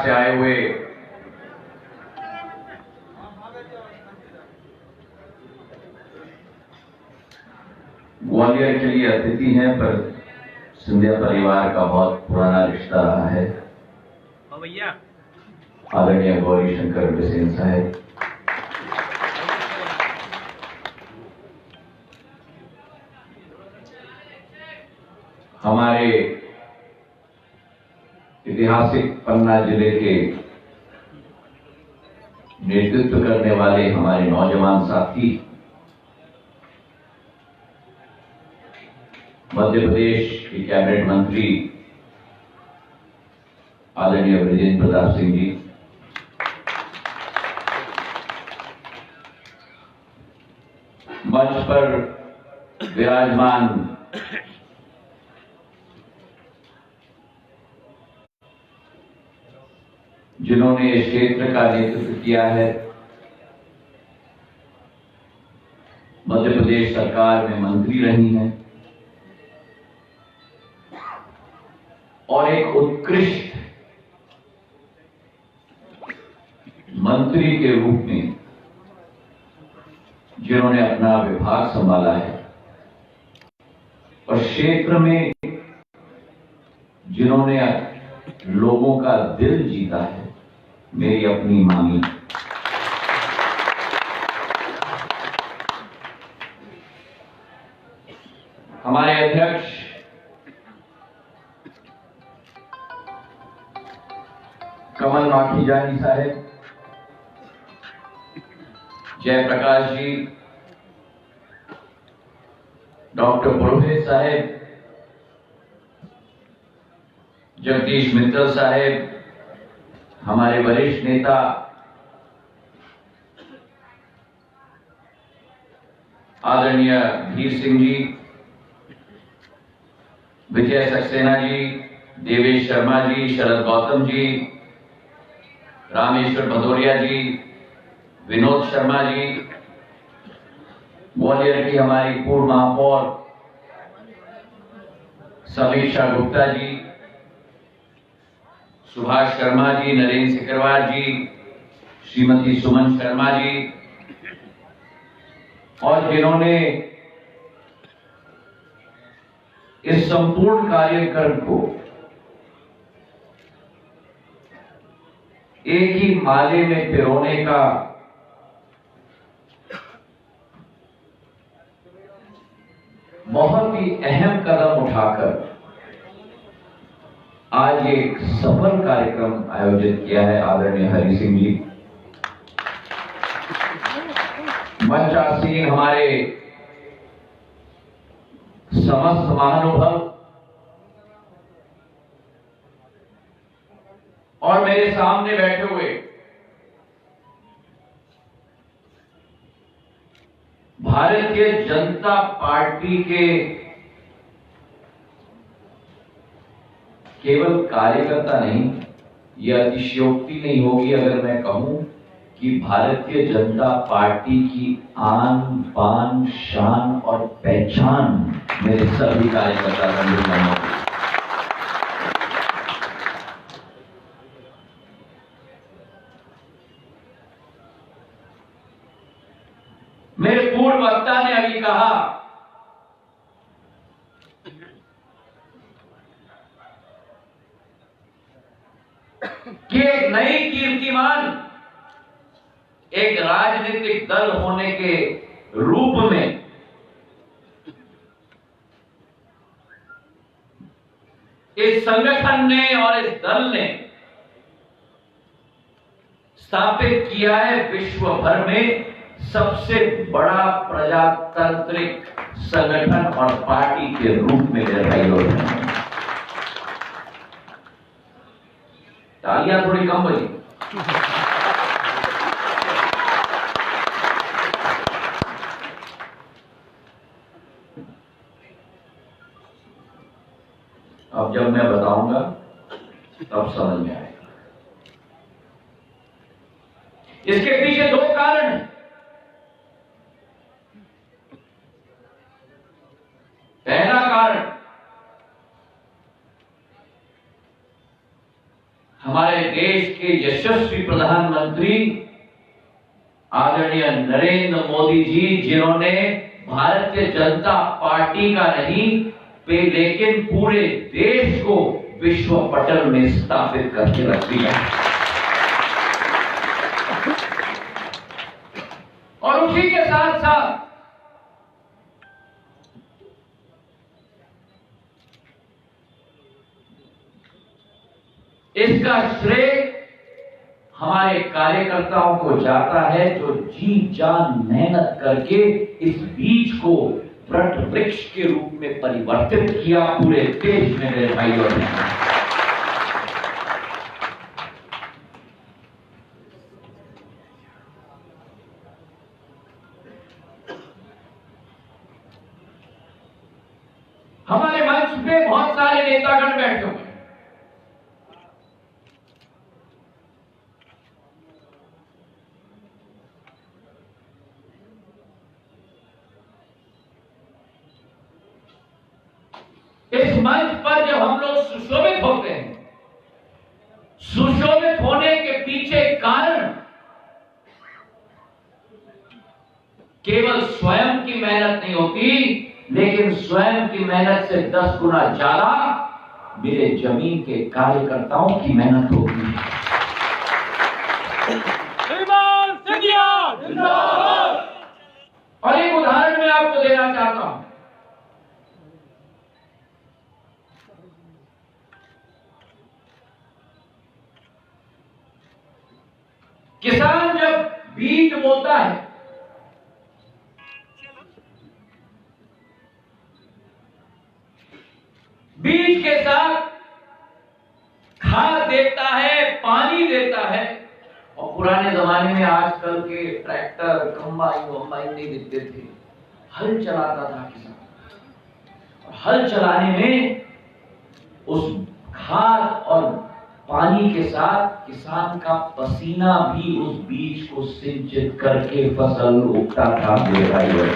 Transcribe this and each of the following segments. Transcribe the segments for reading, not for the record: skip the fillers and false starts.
से आए हुए ग्वालियर के लिए अतिथि हैं, पर सिंधिया परिवार का बहुत पुराना रिश्ता रहा है। आदरणीय गौरी शंकर बिसेन साहब, हमारे ऐतिहासिक पन्ना जिले के नेतृत्व करने वाले हमारे नौजवान साथी, मध्य प्रदेश के कैबिनेट मंत्री आदरणीय ब्रजेंद्र प्रताप सिंह जी, मंच पर विराजमान जिन्होंने इस क्षेत्र का नेतृत्व किया है, मध्य प्रदेश सरकार में मंत्री रही हैं और एक उत्कृष्ट मंत्री के रूप में जिन्होंने अपना विभाग संभाला है और क्षेत्र में जिन्होंने लोगों का दिल जीता है, मेरी अपनी मामी हमारे अध्यक्ष कमल माखीजानी साहब, जयप्रकाश जी, डॉक्टर पुरोहित साहब, जगदीश मित्तल साहब, हमारे वरिष्ठ नेता आदरणीय धीर सिंह जी, विजय सक्सेना जी, देवेश शर्मा जी, शरद गौतम जी, रामेश्वर भदौरिया जी, विनोद शर्मा जी, ग्वालियर की हमारी पूर्व महापौर समीक्षा गुप्ता जी, सुभाष शर्मा जी, नरेंद्र सिकरवार जी, श्रीमती सुमन शर्मा जी, और जिन्होंने इस संपूर्ण कार्यक्रम को एक ही माले में पिरोने का बहुत ही अहम कदम उठाकर आज एक सफल कार्यक्रम आयोजित किया है आदरणीय हरि सिंह जी, मंचासीन हमारे समस्त महानुभाव और मेरे सामने बैठे हुए भारतीय जनता पार्टी के केवल कार्यकर्ता नहीं, यह अतिशयोक्ति नहीं होगी अगर मैं कहूं कि भारतीय जनता पार्टी की आन बान शान और पहचान मेरे सभी कार्यकर्ता संगठनों की। मेरे पूर्व वक्ता ने अभी कहा कि एक नई कीर्तिमान एक राजनीतिक दल होने के रूप में इस संगठन ने और इस दल ने स्थापित किया है विश्व भर में सबसे बड़ा प्रजातांत्रिक संगठन और पार्टी के रूप में मेरे भाई लोग हैं। तालियां थोड़ी कम बजी। अब जब मैं बताऊंगा तब समझ में आएगा। इसके पीछे दो कारण हैं। पहला कारण हमारे देश के यशस्वी प्रधानमंत्री आदरणीय नरेंद्र मोदी जी, जिन्होंने भारतीय जनता पार्टी का नहीं लेकिन पूरे देश को विश्व पटल में स्थापित करके रख दिया। और उसी के साथ साथ इसका श्रेय हमारे कार्यकर्ताओं को जाता है, जो जी जान मेहनत करके इस बीज को वट वृक्ष के रूप में परिवर्तित किया पूरे देश में। मेरे भाई और बहनों, हमारे मंच पे बहुत सारे नेतागण बैठे हुए हैं। इस मंच पर जब हम लोग सुशोभित होते हैं, सुशोभित होने के पीछे कारण केवल स्वयं की मेहनत नहीं होती, लेकिन स्वयं की मेहनत से 10 गुना ज्यादा मेरे जमीन के कार्यकर्ताओं की मेहनत होती है। और एक उदाहरण मैं आपको देना चाहता हूं। किसान जब बीज बोता है, बीज के साथ खाद देता है, पानी देता है। और पुराने जमाने में आजकल के ट्रैक्टर, कंबाइन नहीं दिखते थे, हल चलाता था किसान। और हल चलाने में उस खाद और पानी के साथ किसान का पसीना भी उस बीज को सिंचित करके फसल उगता था। मेरे भाइयों,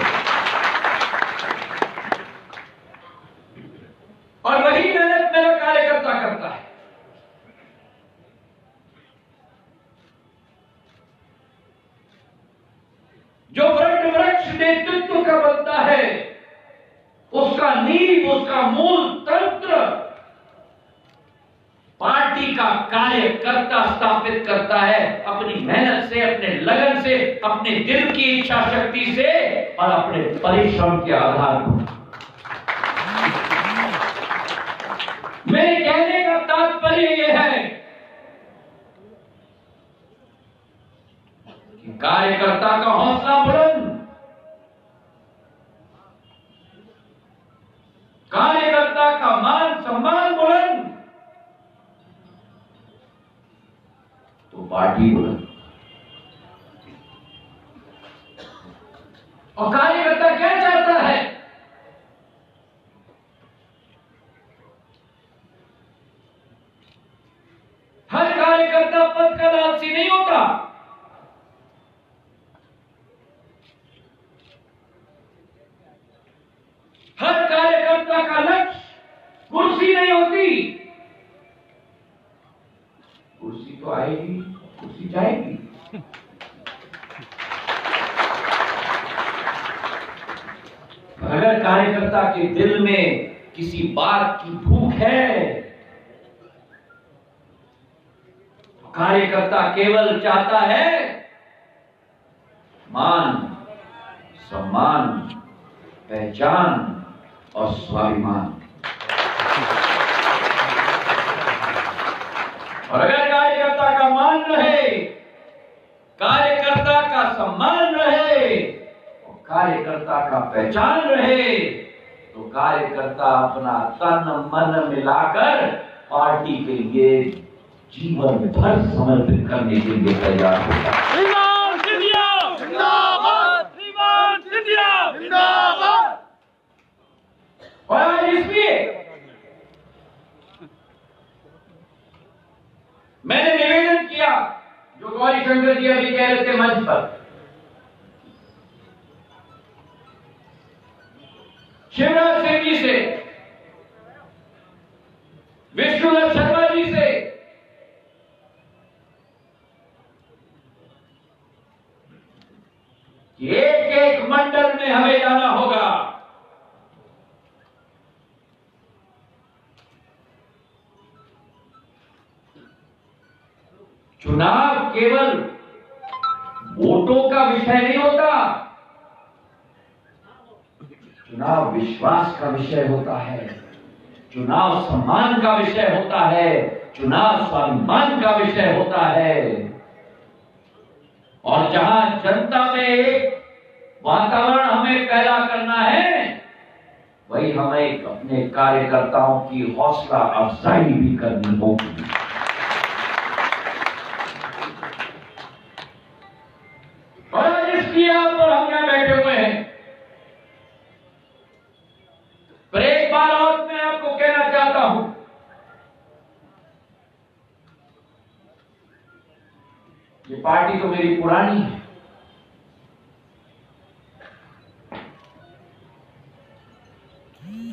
और वही मेहनत मेरा कार्यकर्ता करता है। जो वट वृक्ष नेतृत्व का बनता है, उसका नींव, उसका मूल तंत्र पार्टी का कार्यकर्ता स्थापित करता है, अपनी मेहनत से, अपने लगन से, अपने दिल की इच्छा शक्ति से और अपने परिश्रम के आधार पर। मेरे कहने का तात्पर्य यह है कि कार्यकर्ता का हौसला बुलंद, कार्यकर्ता का मान सम्मान बुलंद, तो पार्टी बुलंद। और कार्यकर्ता क्या चाहता है? हर कार्यकर्ता पद का लालची नहीं होता। हर कार्यकर्ता का लक्ष्य कुर्सी नहीं होती। कुर्सी तो आएगी, कुर्सी जाएगी। अगर कार्यकर्ता के दिल में किसी बात की भूख है, तो कार्यकर्ता केवल चाहता है मान, सम्मान, पहचान और स्वाभिमान। और अगर कार्यकर्ता का मान रहे, कार्यकर्ता का सम्मान रहे, कार्यकर्ता का पहचान रहे, तो कार्यकर्ता अपना तन मन मिलाकर पार्टी के लिए जीवन भर समर्पित करने के लिए तैयार होता है। और आज इसलिए मैंने निवेदन किया, जो गौरी शंकर जी अभी कह रहे थे मंच पर, शिवराज सिंह जी से, विष्णुदत्त शर्मा जी से, चुनाव केवल वोटों का विषय नहीं होता, चुनाव विश्वास का विषय होता है, चुनाव सम्मान का विषय होता है, चुनाव स्वाभिमान का विषय होता है। और जहां जनता में एक वातावरण हमें पैदा करना है, वही हमें अपने कार्यकर्ताओं की हौसला अफजाई भी करनी होगी। और इसलिए आप और हम यहां बैठे हुए हैं। पर एक बार और मैं आपको कहना चाहता हूं, ये पार्टी तो मेरी पुरानी है,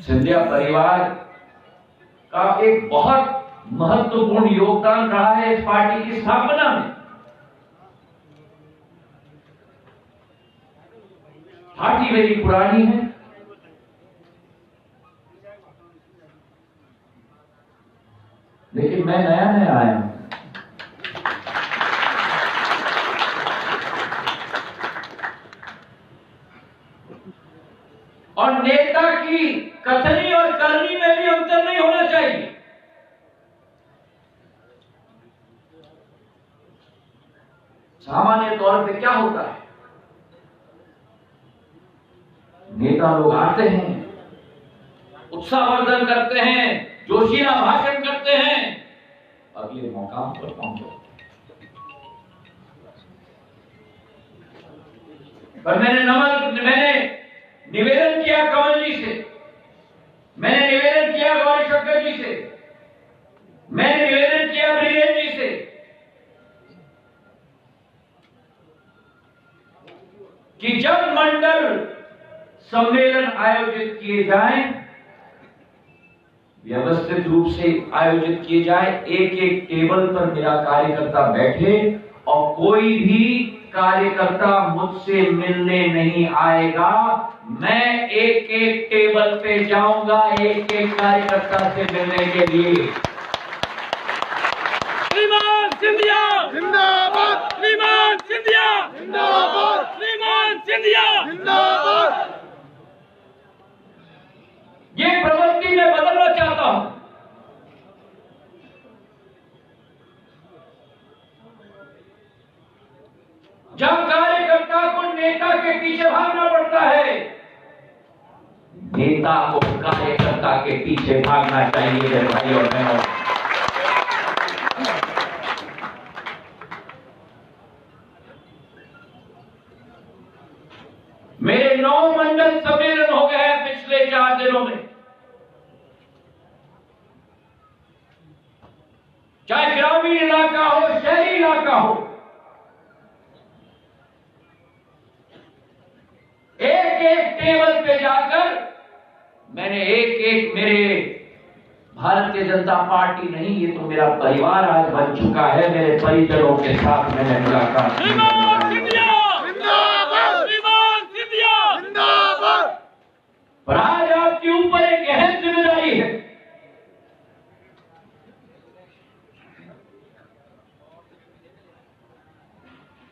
सिंधिया परिवार का एक बहुत महत्वपूर्ण योगदान रहा है इस पार्टी की स्थापना में। पार्टी मेरी पुरानी है, लेकिन मैं नया नया आया हूं। और नेता की कथनी और करनी में भी अंतर नहीं होना चाहिए। सामान्य तौर पे क्या होता है, नेता लोग आते हैं, उत्साहवर्धन करते हैं, जोशीला भाषण करते हैं, अगले मौका पर पहुंचो। पर मैंने निवेदन किया कमल जी से, मैंने निवेदन किया गौरी शंकर जी से, मैंने निवेदन किया ब्रिजेश जी से कि जब मंडल सम्मेलन आयोजित किए जाएं, व्यवस्थित रूप से आयोजित किए जाए, एक एक टेबल पर मेरा कार्यकर्ता बैठे और कोई भी कार्यकर्ता मुझसे मिलने नहीं आएगा। मैं एक एक टेबल पे जाऊंगा एक एक कार्यकर्ता से मिलने के लिए। श्रीमान सिंधिया जिंदाबाद, श्रीमान सिंधिया जिंदाबाद, श्रीमान सिंधिया जिंदाबाद। ये प्रवृत्ति मैं बदलना चाहता हूं। जब कार्यकर्ता को नेता के पीछे भागना पड़ता है, नेता को कार्यकर्ता के पीछे भागना चाहिए मेरे भाई और बहनों। मेरे 9 मंडल सम्मेलन हो गए हैं पिछले 4 दिनों में, चाहे ग्रामीण इलाका हो, शहरी इलाका हो। एक एक टेबल पे जाकर मैंने एक एक, मेरे भारतीय जनता पार्टी नहीं, ये तो मेरा परिवार आज बन चुका है, मेरे परिजनों के साथ मैंने मुलाकात की। पर आज आपके ऊपर एक अहम जिम्मेदारी है।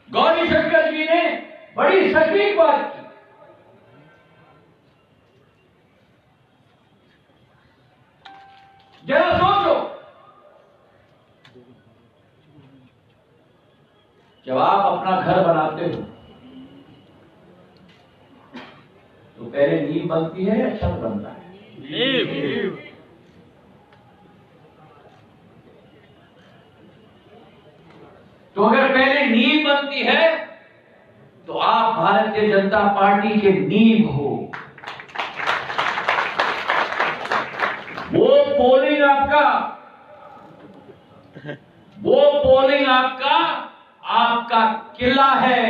गौरी शंकर जी ने बड़ी सटीक बात की। जरा सोचो, जब आप अपना घर बनाते हो तो पहले नींव बनती है या छत बनता है? नींव। तो अगर पहले नींव बनती है तो आप भारतीय जनता पार्टी के नींव हो। वो पोलिंग आपका किला है।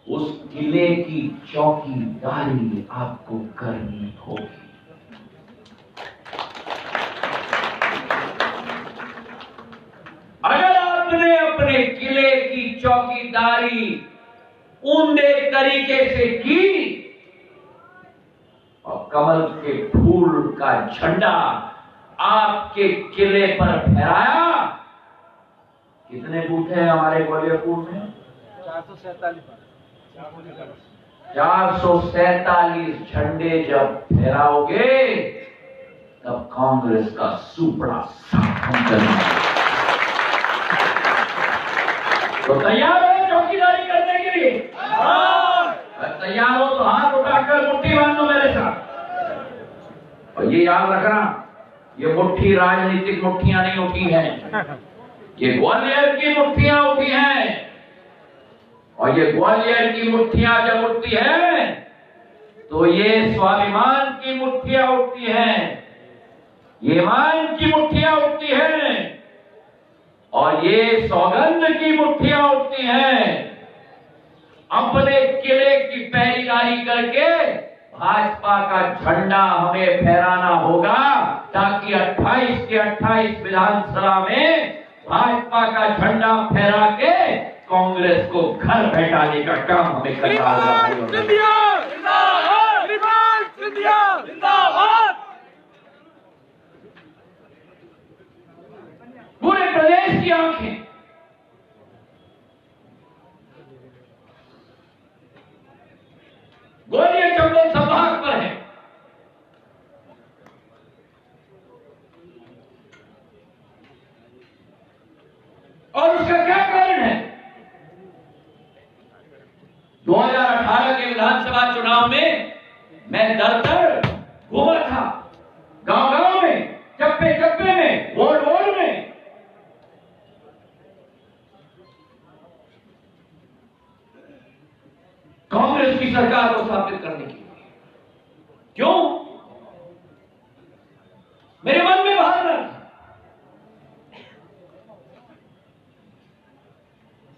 उस किले की चौकीदारी आपको करनी होगी। अगर आपने अपने किले की चौकीदारी उम्दे तरीके से की और कमल के फूल का झंडा आपके किले पर फहराया, कितने बूथ हैं हमारे ग्वालियरपुर में? 447 झंडे जब फहराओगे तब कांग्रेस का सुपड़ा साफ हम करेंगे। तो तैयार हो चौकीदारी करने के लिए? तैयार हो तो हाथ उठाकर मुट्ठी बांधो मेरे साथ। और ये याद रखना, ये मुट्ठी राजनीतिक मुट्ठियां नहीं उठी हैं, ये ग्वालियर की मुट्ठियां उठी हैं। और ये ग्वालियर की मुट्ठियां जब उठती है तो ये स्वाभिमान की मुट्ठियां उठती हैं, ये मान की मुट्ठियां उठती हैं और ये सौगंध की मुट्ठियां उठती हैं। अपने किले की पैरीदारी करके भाजपा का झंडा हमें फहराना होगा, ताकि 28 के 28 विधानसभा में भाजपा का झंडा फहरा के कांग्रेस को घर बैठाने का काम हमें करना होगा। पूरे प्रदेश की आंखें ग्वालियर चंबल संभाग पर है। और उसका क्या कारण है? 2018 के विधानसभा चुनाव में मैं दर घूमा था, गांव-गांव में, चप्पे-चप्पे में, वार्ड में। कांग्रेस की सरकार को स्थापित करने के लिए। क्यों? मेरे मन में भावना थी।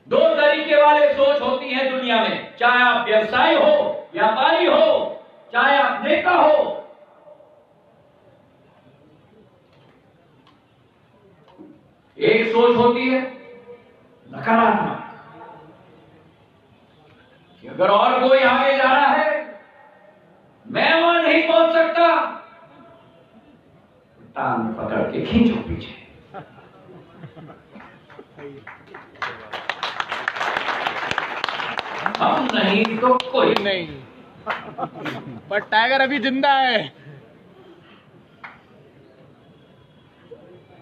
दो तरीके वाले सोच होती है दुनिया में, चाहे आप व्यवसायी हो, व्यापारी हो, चाहे आप नेता हो। एक सोच होती है नकारात्मक, कि अगर और कोई आगे जा रहा है मैं वहां नहीं पहुंच सकता, टांग पकड़ के खींचो पीछे। हम नहीं तो कोई नहीं। पर टाइगर अभी जिंदा है।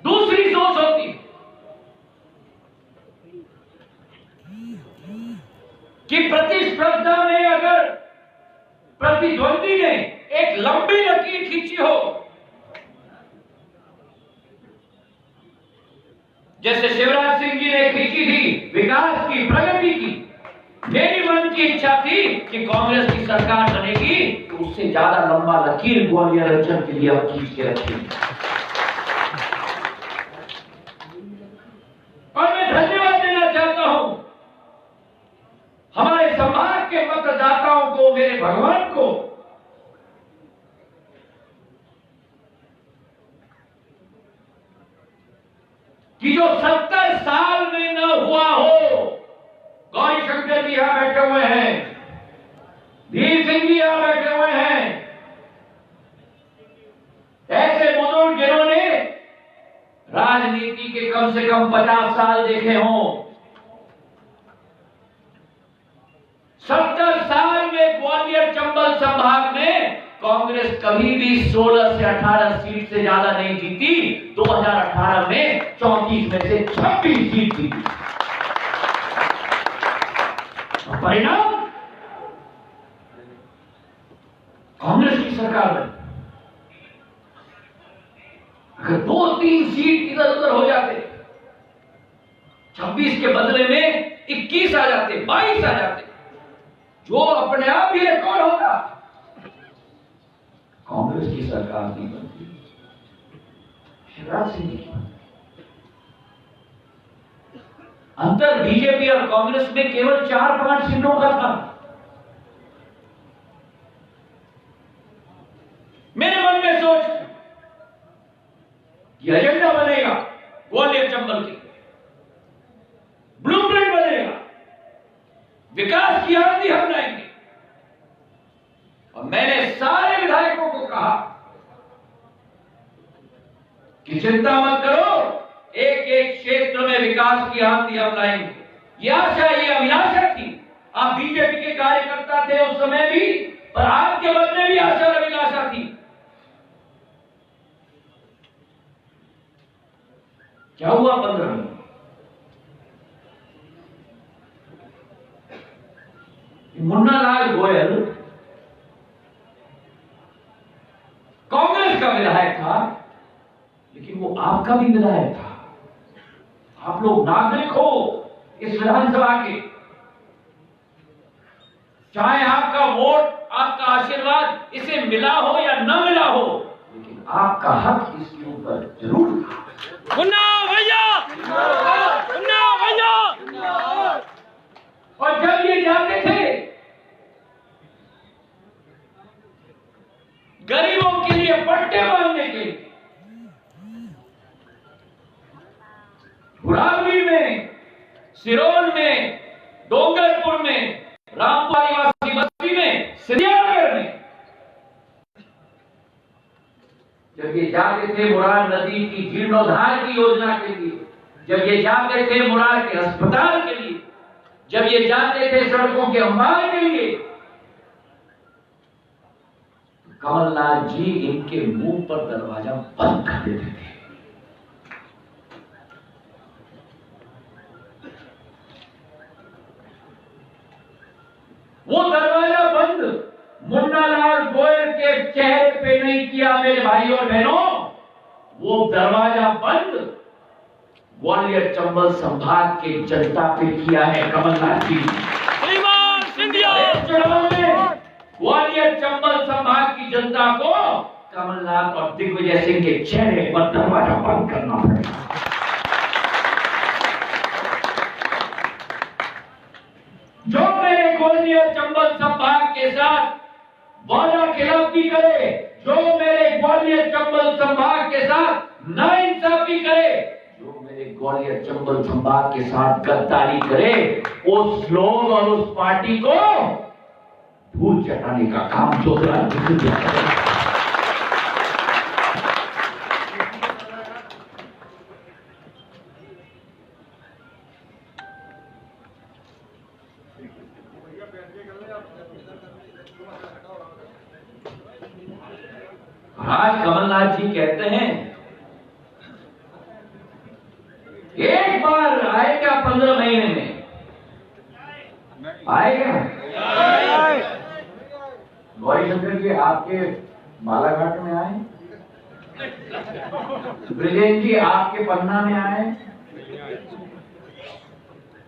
दूसरी सोच होती है कि प्रतिस्पर्धा में अगर प्रतिद्वंदी ने एक लंबी लकीर खींची हो, जैसे शिवराज सिंह जी ने खींची थी विकास की, प्रगति की, मेरी मन की इच्छा थी कि कांग्रेस की सरकार बनेगी तो उससे ज्यादा लंबा लकीर ग्वालियर अंचल के लिए हम खींच के रखेंगे। और मैं धन्यवाद देना चाहता हूं हमारे समाज के मतदाताओं को, मेरे भगवान को, कि जो 70 साल में न हुआ हो। गौरी शंकर जी यहां बैठे हुए हैं, धीर सिंह जी यहां बैठे हुए हैं, ऐसे बुजुर्ग जिन्होंने राजनीति के कम से कम 50 साल देखे हों। 70 साल में ग्वालियर चंबल संभाग में कांग्रेस कभी भी 16 से 18 सीट से ज्यादा नहीं जीती। 2018 में 34 में से 26 सीट जीती। परिणाम कांग्रेस की सरकार बनी। अगर 2-3 सीट इधर उधर हो जाते, 26 के बदले में 21 आ जाते, 22 आ जाते, जो अपने आप ही रिकॉर्ड होता। कांग्रेस की सरकार नहीं बनती, शिवराज सिंह की। अंतर बीजेपी और कांग्रेस में केवल 4-5 सीटों का था। मेरे मन में सोच कि एजेंडा बनेगा ग्वालियर चंबल की, ब्लूप्रिंट बनेगा, विकास की आरती हम लाएंगे। और मैंने सारे विधायकों को कहा कि चिंता मत करो, एक एक क्षेत्र में विकास की आंधी हम लाएंगे। ये आशा, ये अभिलाषा थी। आप बीजेपी के कार्यकर्ता थे उस समय भी, पर आपके मन में भी आशा और अभिलाषा थी। क्या हुआ 15 में? मुन्ना लाल गोयल कांग्रेस का विधायक था, लेकिन वो आपका भी विधायक था। आप लोग नागरिक हो इस विधानसभा के, चाहे आपका वोट, आपका आशीर्वाद इसे मिला हो या न मिला हो, लेकिन आपका हक इसके ऊपर जरूर था। मुन्ना भैया, मुन्ना भैया। और जब ये जाते थे गरीबों के लिए पट्टे बांधने के लिए, बुरावली में, सिरोन में, डोंगरपुर में, रामपुर आदिवासी बस्ती में, श्रीनगर में, जब ये जाते थे मुरार नदी की जीर्णोद्धार की योजना के लिए, जब ये जाते थे मुरार के अस्पताल के लिए, जब ये जाते थे सड़कों के अंबार के लिए, कमलनाथ जी इनके मुंह पर दरवाजा बंद कर देते थे। वो दरवाजा बंद मुन्ना लाल गोयल के चेहरे पे नहीं किया मेरे भाई और बहनों, वो दरवाजा बंद ग्वालियर चंबल संभाग के जनता पे किया है कमलनाथ जी। चुनाव में ग्वालियर चंबल संभाग की जनता को कमलनाथ और दिग्विजय सिंह के चेहरे पर दरवाजा बंद करना पड़ेगा। जो मेरे ग्वालियर चंबल संभाग के साथ वादा खिलाफी करे, जो मेरे ग्वालियर चंबल संभाग के साथ नाइंसाफी करे, जो मेरे ग्वालियर चंबल संभाग के साथ गद्दारी करे, उस लोग और उस पार्टी को धूल चटाने का काम ज्योतिरादित्य सिंधिया करेगा। आज कमलनाथ जी कहते हैं एक बार आएगा 15 महीने में, आएगा गौरी शंकर जी आपके बालाघाट में आए, ब्रिजेश जी आपके पन्ना में आए।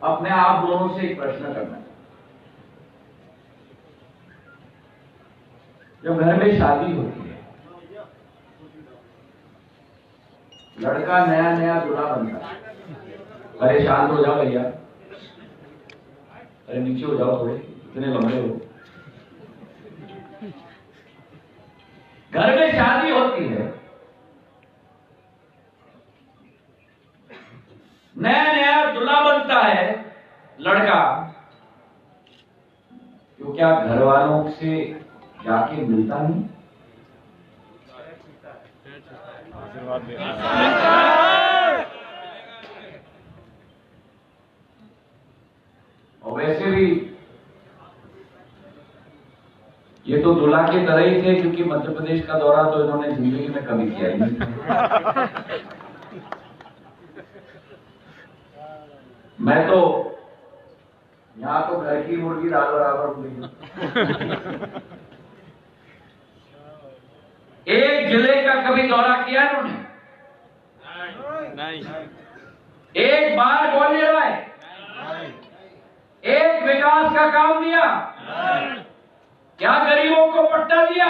अब मैं आप दोनों से एक प्रश्न करना है। जब घर में शादी होती है, लड़का नया नया दूल्हा बनता है। अरे शांत हो जाओ भैया, अरे नीचे हो जाओ, थोड़े इतने लंबे हो। घर में शादी होती है, नया नया दूल्हा बनता है लड़का, तो क्या घर वालों से जाके मिलता नहीं? और वैसे भी ये तो दूल्हा की तरह ही थे, क्योंकि मध्य प्रदेश का दौरा तो इन्होंने जिंदगी में कभी किया ही नहीं। मैं तो यहाँ तो घर की मुर्गी दाल बराबर हुई। एक जिले का कभी दौरा किया इन्होंने? नहीं। एक बार ग्वालियर आए, एक विकास का काम दिया? क्या गरीबों को पट्टा दिया?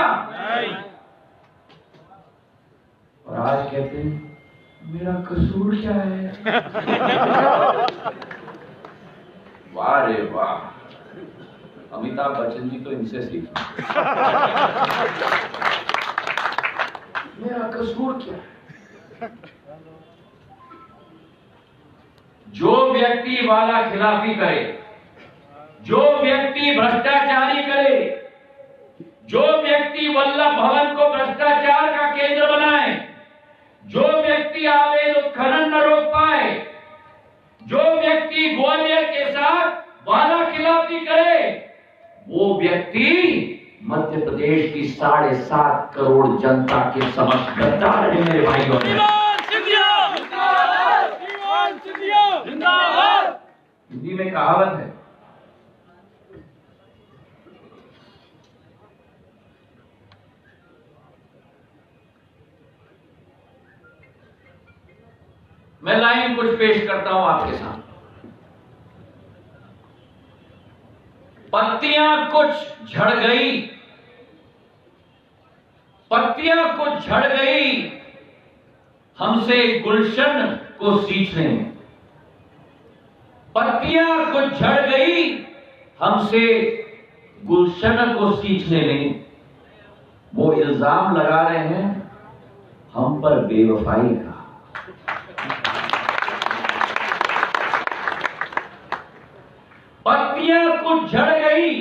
और आज कहते हैं मेरा कसूर क्या है? वाह रे वाह, अमिताभ बच्चन जी तो इनसे सीखा। मेरा कसूर क्या है? जो व्यक्ति वाला खिलाफी करे, जो व्यक्ति भ्रष्टाचारी करे, जो व्यक्ति वल्लभ भवन को भ्रष्टाचार का केंद्र बनाए, जो व्यक्ति अवैध उत्खनन न रोक पाए, वादा खिलाफी करे, वो व्यक्ति मध्य प्रदेश की 7.5 करोड़ जनता के समक्ष गद्दार है मेरे भाइयों। हिंदी में कहावत है, मैं लाइन कुछ पेश करता हूं आपके सामने। पत्तियां कुछ झड़ गई, पत्तियां कुछ झड़ गई हमसे गुलशन को सींचने में। पत्तियां कुछ झड़ गई हमसे गुलशन को सींचने में। वो इल्जाम लगा रहे हैं हम पर बेवफाई का। पत्तियां कुछ झड़ गई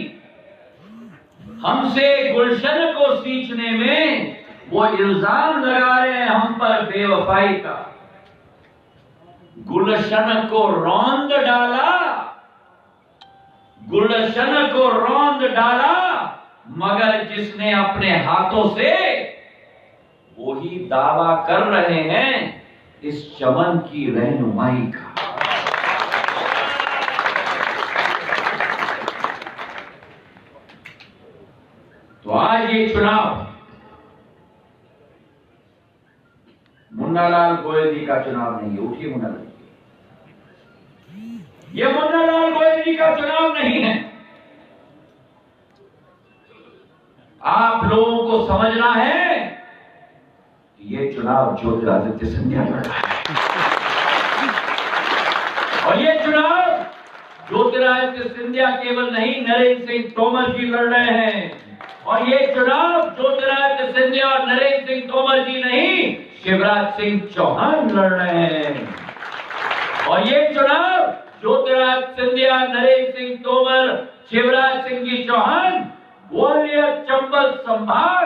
हमसे गुलशन को सींचने में, वो इल्जाम लगा रहे हैं हम पर बेवफाई का। गुलशन को रौंद डाला, गुलशन को रौंद डाला, मगर जिसने अपने हाथों से, वही दावा कर रहे हैं इस चमन की रहनुमाई का। तो आज ये चुनाव मुन्नालाल गोयल जी का चुनाव नहीं है। उठिए मुन्नालाल जी, ये मुन्नालाल गोयल जी का चुनाव नहीं है। आप लोगों को समझना है ये चुनाव ज्योतिरादित्य सिंधिया लड़ रहा है। और ये चुनाव ज्योतिरादित्य सिंधिया केवल नहीं, नरेंद्र सिंह तोमर जी लड़ रहे हैं। और ये चुनाव ज्योतिरादित्य सिंधिया और नरेंद्र सिंह तोमर जी नहीं, शिवराज सिंह चौहान लड़ रहे हैं। और ये चुनाव ज्योतिरादित्य सिंधिया, नरेंद्र सिंह तोमर, शिवराज सिंह जी चौहान ग्वालियर चंबल संभाग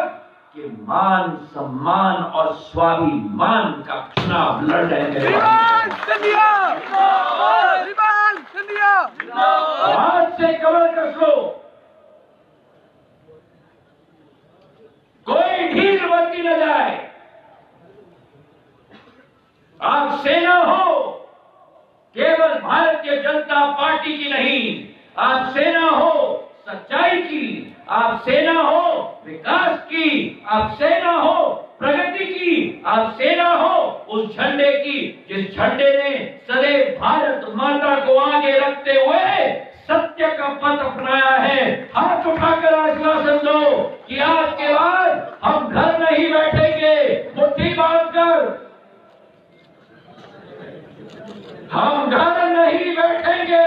के मान सम्मान और स्वाभिमान का चुनाव लड़ रहे हैं। हाथ से कमर कस लो, कोई ढील बरती न जाए। आप सेना हो केवल भारतीय जनता पार्टी की नहीं, आप सेना हो सच्चाई की, आप सेना हो विकास की, आप सेना हो प्रगति की, आप सेना हो उस झंडे की जिस झंडे ने सदैव भारत माता को आगे रखते हुए सत्य का पथ अपनाया है। हाथ उठाकर आश्वासन दो कि आज के बाद हम घर नहीं बैठेंगे, मुट्ठी बांधकर हम घर नहीं बैठेंगे,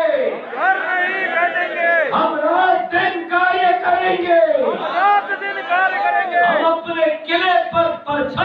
घर नहीं बैठेंगे, हम रात दिन कार्य करेंगे, रात दिन कार्य करेंगे। हम अपने किले पर परछाई